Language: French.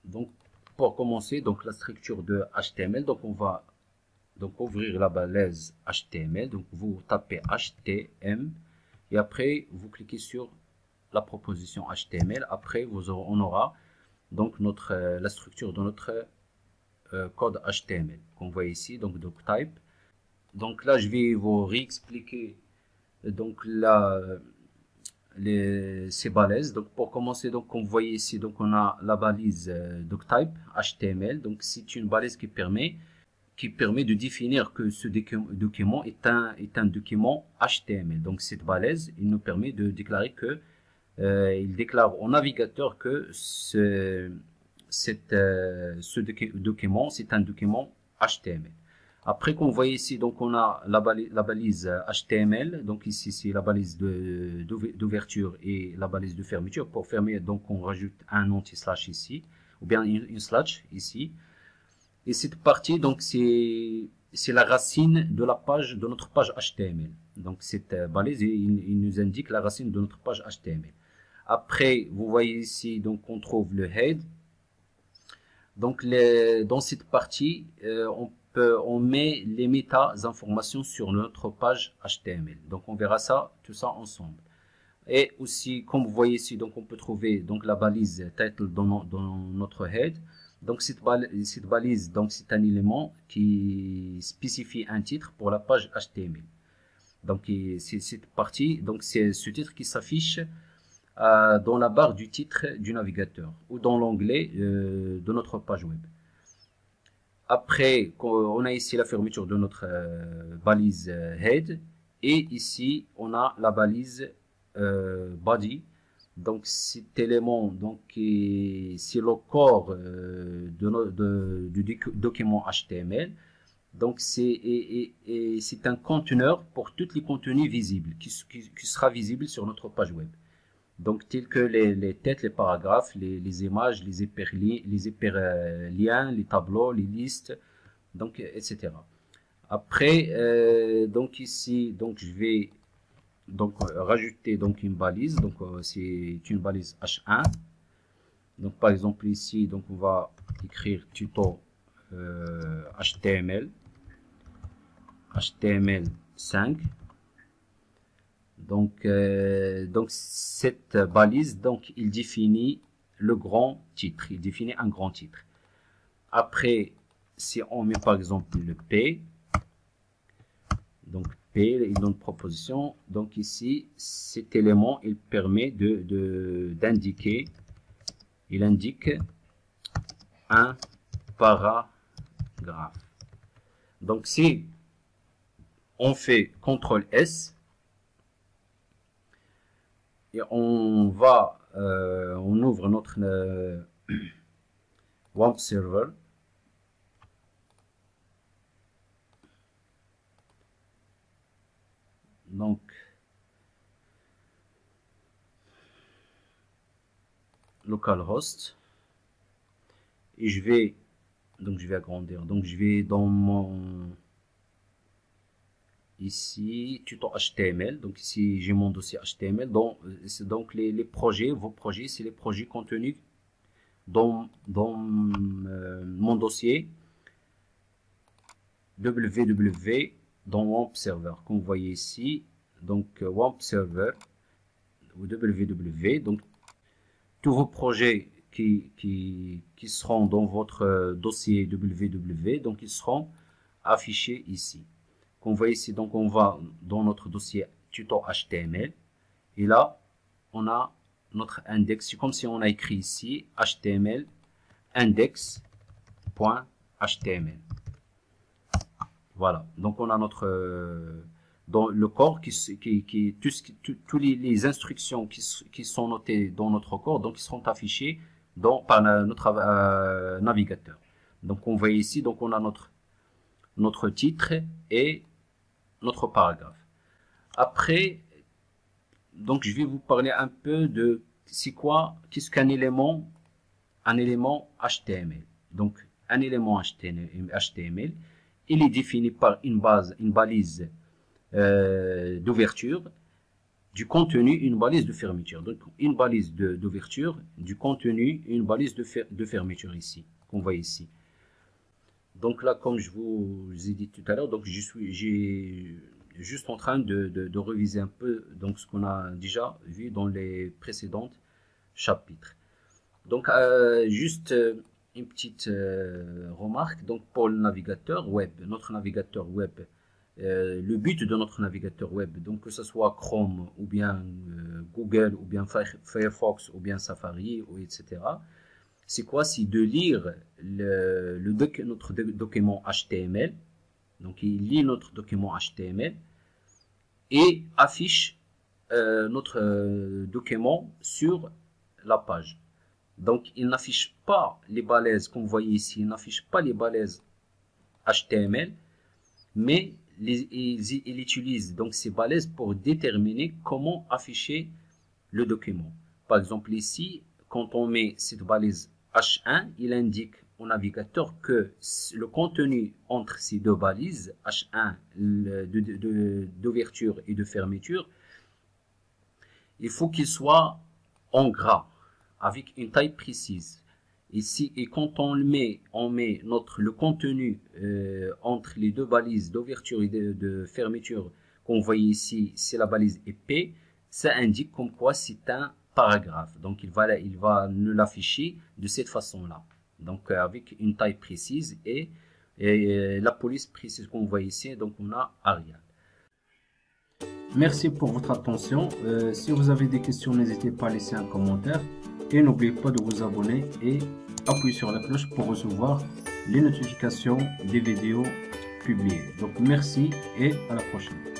Donc, pour commencer, donc la structure de HTML, donc on va donc ouvrir la balise HTML. Donc, vous tapez HTML et après vous cliquez sur la proposition HTML. Après, on aura donc la structure de notre code HTML qu'on voit ici. Donc type. Donc là, je vais vous réexpliquer donc ces balaises. Donc pour commencer, donc comme vous voyez ici, donc on a la balise doctype HTML. Donc c'est une balise qui permet de définir que ce document est un document HTML. Donc cette balise, il nous permet de déclarer que il déclare au navigateur que ce document, c'est un document HTML. Après, comme vous voyez ici, donc on a la balise HTML. Donc ici, c'est la balise d'ouverture et la balise de fermeture. Pour fermer, donc on rajoute un anti-slash ici, ou bien une slash ici. Et cette partie, donc c'est la racine de la page, de notre page HTML. Donc cette balise, il nous indique la racine de notre page HTML. Après, vous voyez ici, donc on trouve le head. Donc dans cette partie, on met les méta-informations sur notre page HTML. Donc on verra ça, tout ça ensemble. Et aussi, comme vous voyez ici, donc on peut trouver donc la balise title dans notre head. Donc cette balise, donc c'est un élément qui spécifie un titre pour la page HTML. Donc c'est cette partie, donc c'est ce titre qui s'affiche dans la barre du titre du navigateur ou dans l'onglet de notre page web. Après, on a ici la fermeture de notre balise head et ici on a la balise body. Donc cet élément, donc c'est le corps du document HTML. Donc c'est un conteneur pour tous les contenus visibles qui sera visible sur notre page web. Donc tels que les têtes, les paragraphes, les images, les hyperliens, les tableaux, les listes, donc etc. Après, donc ici, donc je vais donc rajouter donc une balise. Donc c'est une balise H1. Donc par exemple ici, donc on va écrire tuto HTML5. Donc cette balise, donc il définit le grand titre, il définit un grand titre. Après, si on met par exemple le P, donc P, il donne proposition. Donc ici, cet élément, il permet d'indiquer, il indique un paragraphe. Donc si on fait CTRL S, et on ouvre notre web server. Donc localhost et je vais agrandir. Donc je vais dans mon ici tuto HTML. Donc ici j'ai mon dossier HTML. Donc les projets, vos projets, c'est les projets contenus dans mon dossier www dans WAMP server. Comme vous voyez ici, donc WAMP server www. Donc tous vos projets qui seront dans votre dossier www, donc ils seront affichés ici. Comme vous voyez ici, donc on va dans notre dossier tuto HTML et là on a notre index. C'est comme si on a écrit ici HTML index.html. Voilà, donc on a notre dans le corps tous les instructions qui sont notées dans notre corps, donc ils seront affichés par notre navigateur. Donc on voit ici, donc on a notre titre et notre paragraphe. Après, donc je vais vous parler un peu de qu'est-ce qu'un élément HTML. Donc un élément HTML, il est défini par une balise d'ouverture du contenu, une balise de fermeture. Donc, une balise d'ouverture, du contenu, une balise de fermeture ici, qu'on voit ici. Donc là, comme je vous ai dit tout à l'heure, donc j'ai juste en train de réviser un peu donc ce qu'on a déjà vu dans les précédents chapitres. Donc, juste une petite remarque. Donc, pour le navigateur web, notre navigateur web, le but de notre navigateur web, donc que ce soit Chrome ou bien Google ou bien Firefox ou bien Safari ou etc. C'est quoi? C'est de lire notre document HTML. Donc il lit notre document HTML et affiche notre document sur la page. Donc il n'affiche pas les balaises, comme vous voyez ici, il n'affiche pas les balaises HTML, mais il utilise donc ces balaises pour déterminer comment afficher le document. Par exemple ici, quand on met cette balise H1, il indique au navigateur que le contenu entre ces deux balises, H1 d'ouverture et de fermeture, il faut qu'il soit en gras, avec une taille précise. Ici, et quand on met le contenu entre les deux balises d'ouverture et de fermeture qu'on voit ici, c'est la balise épée, ça indique comme quoi c'est un paragraphe. Donc il va nous l'afficher de cette façon-là. Donc avec une taille précise et la police précise qu'on voit ici, donc on a Arial. Merci pour votre attention. Si vous avez des questions, n'hésitez pas à laisser un commentaire. Et n'oubliez pas de vous abonner et appuyer sur la cloche pour recevoir les notifications des vidéos publiées. Donc merci et à la prochaine.